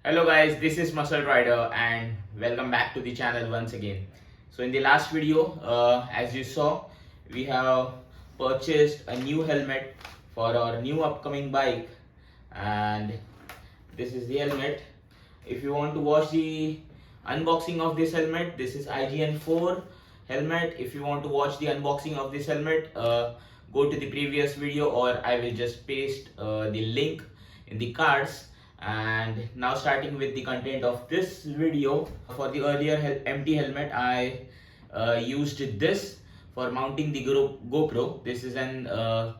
Hello guys, this is MuscledRider and welcome back to the channel once again. So in the last video, as you saw, we have purchased a new helmet for our new upcoming bike, and this is the helmet. If you want to watch the unboxing of this helmet, this is IGN4 helmet. If you want to watch the unboxing of this helmet, go to the previous video, or I will just paste the link in the cards. And now starting with the content of this video, for the earlier empty helmet I used this for mounting the GoPro. This is an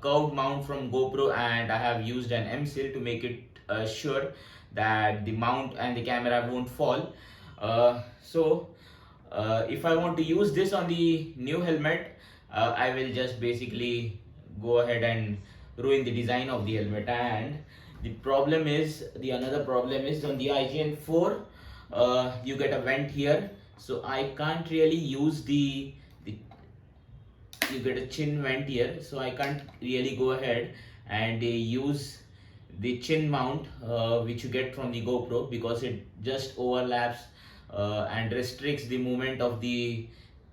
curved mount from GoPro, and I have used an M-seal to make it sure that the mount and the camera won't fall. If I want to use this on the new helmet, I will just basically go ahead and ruin the design of the helmet. And another problem is on the IGN4, you get a vent here, so I can't really use the you get a chin vent here, so I can't really go ahead and use the chin mount which you get from the GoPro, because it just overlaps and restricts the movement of the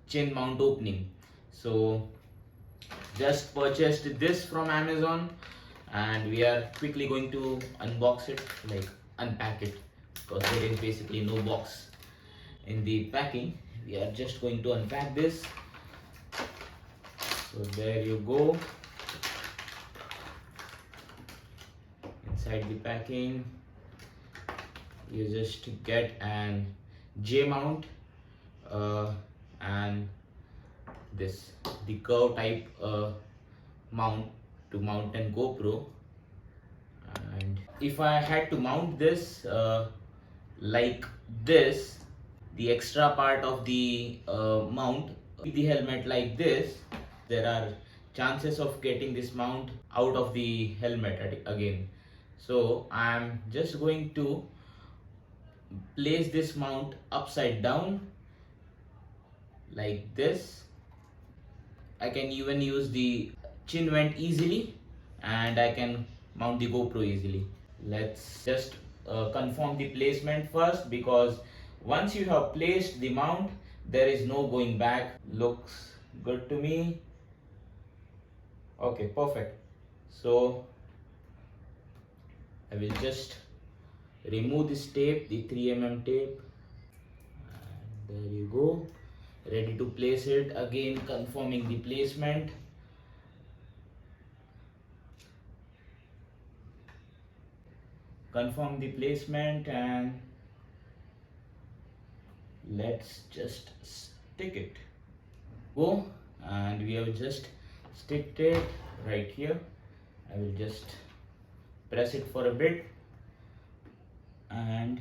chin mount opening. So just purchased this from Amazon, and we are quickly going to unbox it, like unpack it, because there is basically no box in the packing. We are just going to unpack this. So there you go. Inside the packing, you just get an J mount and the curve type mount to mount an GoPro. And if I had to mount this like this, the extra part of the mount, the helmet like this, there are chances of getting this mount out of the helmet again. So I am just going to place this mount upside down like this. I can even use the chin vent easily, and I can mount the GoPro easily. Let's just confirm the placement first, because once you have placed the mount, there is no going back. Looks good to me. Okay, perfect. So I will just remove this tape, the 3mm tape, and there you go, ready to place it. Again, confirming the placement. Confirm the placement, and let's just stick it. Go, and we have just sticked it right here. I will just press it for a bit, and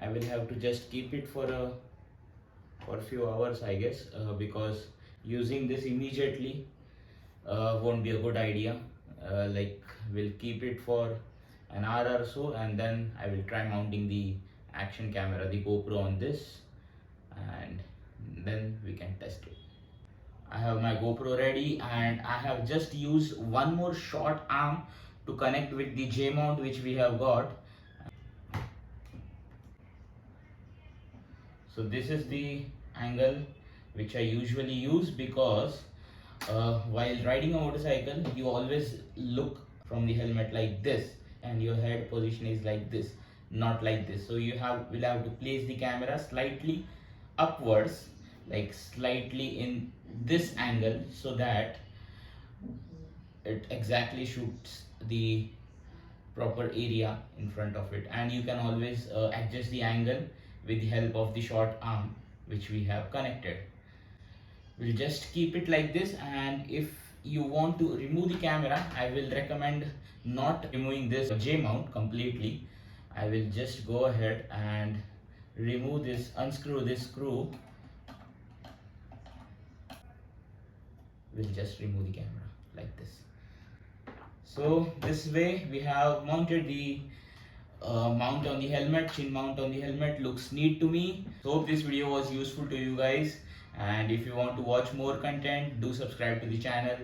I will have to just keep it for a few hours, I guess, because using this immediately won't be a good idea. Like, we'll keep it for an hour or so, and then I will try mounting the action camera, the GoPro, on this, and then we can test it. I have my GoPro ready, and I have just used one more short arm to connect with the J mount which we have got. So this is the angle which I usually use, because while riding a motorcycle, you always look from the helmet like this, and your head position is like this, not like this. So you will have to place the camera slightly upwards, like slightly in this angle, so that it exactly shoots the proper area in front of it. And you can always adjust the angle with the help of the short arm which we have connected. We'll just keep it like this, and if you want to remove the camera, I will recommend not removing this J mount completely. I will just go ahead and remove this, unscrew this screw. We'll just remove the camera like this. So this way we have mounted the mount on the helmet, chin mount on the helmet. Looks neat to me. So hope this video was useful to you guys, and if you want to watch more content, do subscribe to the channel.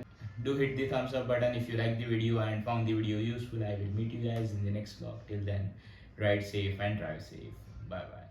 do hit the thumbs up button if you like the video and found the video useful. I will meet you guys in the next vlog. Till then, ride safe and drive safe. Bye bye.